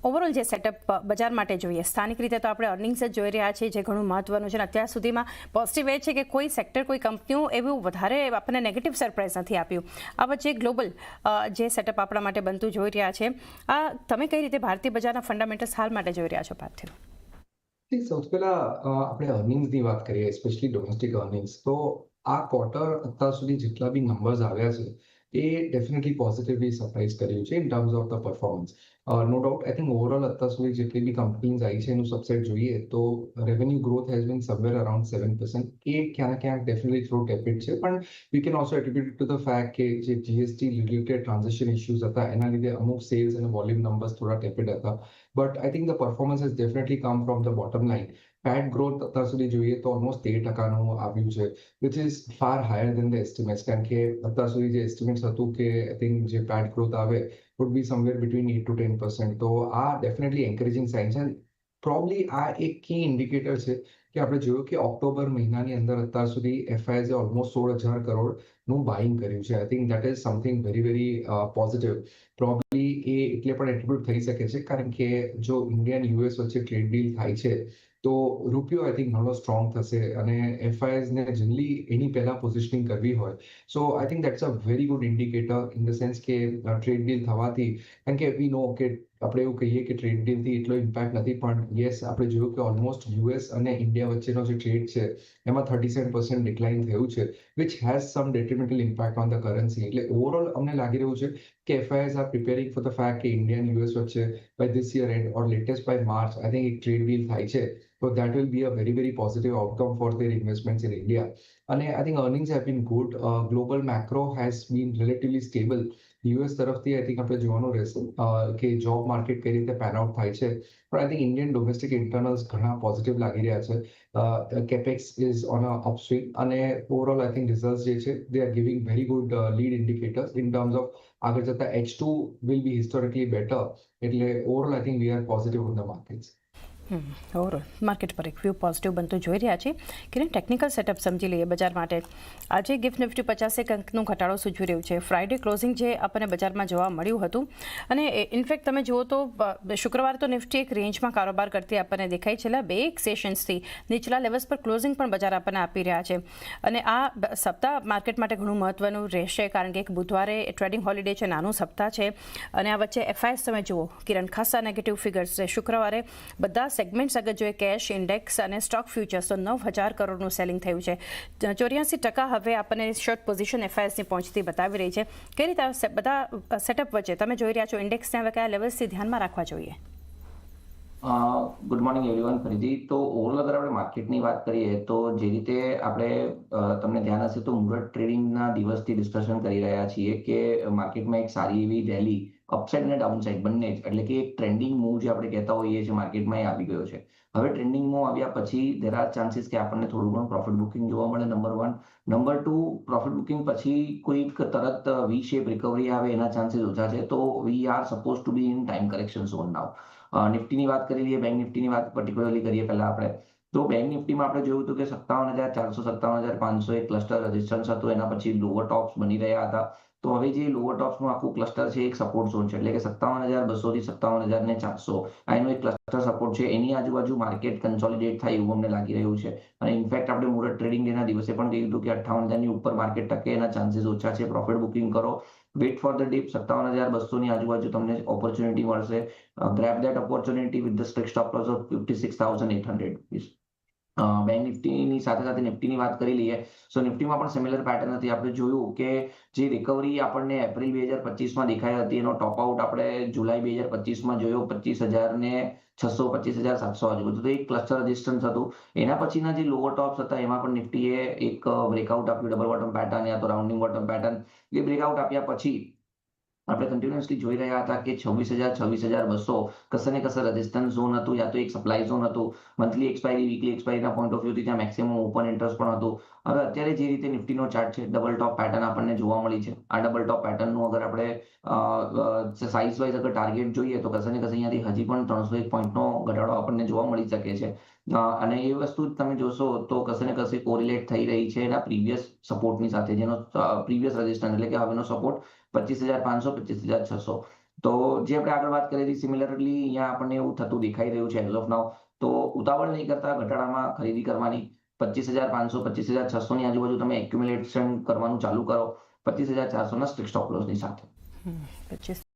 Overall જે setup બજાર માટે જોઈએ, સ્થાનિક રીતે તો આપણે અર્નિંગ્સ જ જોઈ રહ્યા છીએ, જે ઘણું મહત્વનું છે. અત્યાર સુધીમાં પોઝિટિવ એ છે કે કોઈ સેક્ટર, કોઈ કંપનીઓ એવું વધારે આપણને નેગેટિવ સરપ્રાઇઝ નથી આપ્યું. આ વચ્ચે ગ્લોબલ જે સેટઅપ આપણા માટે બનતું જોઈ રહ્યા છે, આ તમે કઈ રીતે ભારતીય બજારના ફંડામેન્ટલ્સ હાલ માટે જોઈ રહ્યા છો પાર્થિવ? સૌથી પહેલા આપણે અર્નિંગ્સની વાત કરીએ, સ્પેશિયલી ડોમેસ્ટિક અર્નિંગ્સ. તો આ ક્વાર્ટર અત્યાર સુધી જેટલા બી નંબર્સ આવ્યા છે એ ડેફિનેટલી પોઝિટિવલી સરપ્રાઇઝ કર્યું છે in terms of the performance. No doubt I think overall અત્યાર સુધી જેટલી બી કંપનીઝ આવી છે એનું સબસેટ જોઈએ તો revenue growth has been somewhere around 7%. એ ક્યાંક ક્યાંક ડેફિનેટલી થ્રો ટેપિડ છે, પણ we can also attribute to the fact કે જે જીએસટી રિલેટેડ ટ્રાન્ઝેક્શન ઇશ્યુઝ હતા એના લીધે અમુક સેલ્સ અને વોલ્યુમ નંબર્સ થોડા ટેપિડ હતા. But I think the performance has definitely come from the bottom line. PAT growth અત્યાર સુધી જોઈએ તો ઓલમોસ્ટ 13% આવ્યું છે, which is far higher than the estimates. કારણ કે અત્યાર સુધી જે એસ્ટિમેટ્સ હતું કે આઈ થિંક જે પેટ ગ્રોથ આવે would be somewhere between 8 to 10%. તો આ ડેફિનેટલી એન્કરેજિંગ સાઇન છે. પ્રોબ્લી આ એક કી ઇન્ડિકેટર છે કે આપણે જોયું કે ઓક્ટોબર મહિનાની અંદર અત્યાર સુધી એફઆઈએસે ઓલમોસ્ટ 16,000 કરોડનું બાઇંગ કર્યું છે. I think that is something very very positive. Probably એ એટલે પણ એટ્રીબ્યુટ થઈ શકે છે કારણ કે જો ઇન્ડિયા અને યુએસ વચ્ચે ટ્રેડ ડીલ થાય છે તો રૂપિયો આઈ થિંક ઘણો સ્ટ્રોંગ થશે અને એફઆઈએસને જનરલી એની પહેલા પોઝિશનિંગ કરવી હોય. So I think that's a very good indicator in the sense કે ટ્રેડ ડીલ થવાથી, કારણ કે વી નો કે આપણે એવું કહીએ કે ટ્રેડ ડીલથી એટલો ઇમ્પેક્ટ નથી, પણ યસ આપણે જોયું કે ઓલમોસ્ટ યુએસ અને ઇન્ડિયા વચ્ચેનો જે ટ્રેડ છે એમાં 37% ડિક્લાઇન થયું છે, which has some detrimental impact on the currency. એટલે ઓવરઓલ અમને લાગી રહ્યું છે કે FIs are preparing for the fact કે ઇન્ડિયા અને યુએસ વચ્ચે by this year end or latest by March I think એક ટ્રેડ ડીલ થાય છે. So that will be a very, very positive outcome for their investments in India. And I think earnings have been good. Global macro has been relatively stable. US તરફથી I think આપણે જોવાનું રહેશે કે job market કઈ રીતે pen out થાય છે. પણ I think Indian domestic internals ઘણા પોઝિટિવ લાગી રહ્યા છે. કેપેક્સ ઇઝ ઓન અ અપસ્વિંગ અને ઓવરઓલ I think રિઝલ્ટ્સ જે છે they are giving very good lead indicators in terms of આગળ જતા H2 will be historically better. એટલે overall I think we are positive on the markets. Overall market પર એક view positive બનતું જોઈ રહ્યા છીએ. કિરણ, ટેકનિકલ સેટઅપ સમજી લઈએ બજાર માટે. આજે ગિફ્ટ નિફ્ટી 50 અંકનો ઘટાડો સૂચવી રહ્યું છે. ફ્રાઇડે ક્લોઝિંગ જે આપણને બજારમાં જોવા મળ્યું હતું અને ઇનફેક્ટ તમે જુઓ તો શુક્રવારે તો નિફ્ટી એક રેન્જમાં કારોબાર કરતી આપણને દેખાય. છેલ્લા 2 સેશન્સથી નીચલા લેવલ્સ પર ક્લોઝિંગ પણ બજાર આપણને આપી રહ્યા છે અને આ સપ્તાહ માર્કેટ માટે ઘણું મહત્વનું રહેશે કારણ કે એક બુધવારે ટ્રેડિંગ હોલિડે છે, નાનું સપ્તાહ છે અને આ વચ્ચે એફઆઈએસ તમે જુઓ કિરણ, ખાસા નેગેટિવ ફિગર્સ છે. શુક્રવારે બધા સેગમેન્ટ્સ અગર જોઈએ કેશ, ઇન્ડેક્સ અને સ્ટોક ફ્યુચર્સ તો 9,000 કરોડનું સેલિંગ થયું છે. 84% હવે આપણને શોર્ટ પોઝિશન એફઆઈએસની પહોંચતી બતાવી રહી છે. કઈ રીતે બધા સેટઅપ વચ્ચે તમે જોઈ રહ્યા છો ઇન્ડેક્સને હવે કયા લેવલ્સથી ધ્યાનમાં રાખવા જોઈએ? Good morning everyone. ફરીથી તો ઓવરઓલ અગર આપણે માર્કેટની વાત કરીએ તો જે રીતે આપણે તમને ધ્યાન હશે તો મુહૂર્ત ટ્રેડિંગના દિવસથી ડિસ્કશન કરી રહ્યા છીએ કે માર્કેટમાં એક સારી એવી રેલી અપસાઇડ અને ડાઉનસાઇડ બંને જ, એટલે કે એક ટ્રેન્ડિંગ મૂવ જે આપણે કહેતા હોઈએ છીએ માર્કેટમાં એ આવી ગયો છે. હવે ટ્રેન્ડિંગ મૂવ આવ્યા પછી દેર આર ચાન્સીસ કે આપણને થોડું ઘણું પ્રોફિટ બુકિંગ જોવા મળે, નંબર 1. નંબર 2, પ્રોફિટ બુકિંગ પછી કોઈક તરત વી શેપ રિકવરી આવે એના ચાન્સીસ ઓછા છે. તો we are suppose to be in time correction zone now. નિફ્ટીની વાત કરી લઈએ, બેંક નિફ્ટીની વાત પર્ટિક્યુલરલી કરીએ પહેલા આપણે. તો બેંક નિફ્ટીમાં આપણે જોયું હતું કે 57,400 57,500 એક ક્લસ્ટર રેઝિસ્ટન્સ હતું, એના પછી લોઅર ટોપ્સ બની રહ્યા હતા. તો હવે જે લોઅર ટોપ્સનું આખું ક્લસ્ટર છે એક સપોર્ટ ઝોન છે, એટલે કે 57,200 થી 57,400 આ એનું એક ક્લસ્ટર સપોર્ટ છે. એની આજુબાજુ માર્કેટ કન્સોલિડેટ થાય એવું અમને લાગી રહ્યું છે અને ઇનફેક્ટ આપણે મુહૂર્ત ટ્રેડિંગ ડેના દિવસે પણ કહ્યું હતું કે 58,000ની ઉપર માર્કેટ ટકે એના ચાન્સીસ ઓછા છે. પ્રોફિટ બુકિંગ કરો, વેટ ફોર ધ ડીપ. 57,200ની આજુબાજુ તમને ઓપોર્ચ્યુનિટી મળશે. Grab that opportunity with the strict stop loss of 56,800 rupees. Bank નિફ્ટીની સાથે નિફ્ટીની વાત કરી લઈએ. સો નિફ્ટીમાં પણ સિમિલર પેટર્ન હતી. આપણે જોયું કે જે રિકવરી આપણને એપ્રિલ 2025માં દેખાઈ હતી એનો ટોપ આઉટ આપણે જુલાઈ 2025માં જોયો 25,600 25,700 આજુબાજુ. તો એક ક્લસ્ટર રેઝિસ્ટન્સ હતું. એના પછીના જે લોઅર ટોપ્સ હતા એમાં પણ નિફ્ટીએ એક બ્રેકઆઉટ આપ્યું, ડબલ બોટમ પેટર્ન યા તો રાઉન્ડિંગ બોટમ પેટર્ન. એ બ્રેકઆઉટ આપ્યા પછી આપણે કન્ટિન્યુઅસલી જોઈ રહ્યા હતા કે 26,000 26,200 કશે ને કશે રેઝિસ્ટન્સ ઝોન હતું યા તો એક સપ્લાય ઝોન હતું. મંથલી એક્સપાયરી, વીકલી એક્સપાયરીના પોઈન્ટ ઓફ વ્યૂથી ત્યાં મેક્સિમમ ઓપન ઇન્ટરેસ્ટ પણ હતું. હવે અત્યારે જે રીતે નિફ્ટીનો ચાર્ટ છે, ડબલ ટોપ પેટર્ન આપણને જોવા મળી છે. આ ડબલ ટોપ પેટર્નનું અગર આપણે સાઇઝ વાઇઝ અગર ટાર્ગેટ જોઈએ તો કશે ને કશે અહીંયાથી હજી પણ 301 પોઈન્ટનો ઘટાડો આપણને જોવા મળી શકે છે. અને એ વસ્તુ તમે જોશો તો કશે ને કશે કોરિલેટ થઈ રહી છે એના પ્રીવિયસ સપોર્ટની સાથે, જેનો પ્રીવિયસ રેઝિસ્ટન્સ એટલે કે હવેનો સપોર્ટ 25,500 25,600. તો જે આપણે આગળ વાત કરી હતી સિમિલરલી અહીંયા આપણને એવું થતું દેખાઈ રહ્યું છે એઝ ઓફ નાઉ. તો ઉતાવળ નહીં કરતા ઘટાડામાં ખરીદી કરવાની. 25,500 25,600 ની આજુબાજુ તમે એક્યુમ્યુલેશન કરવાનું ચાલુ કરો 25,400 ના સ્ટ્રિક્ટ સ્ટોપ લોસની સાથે. 25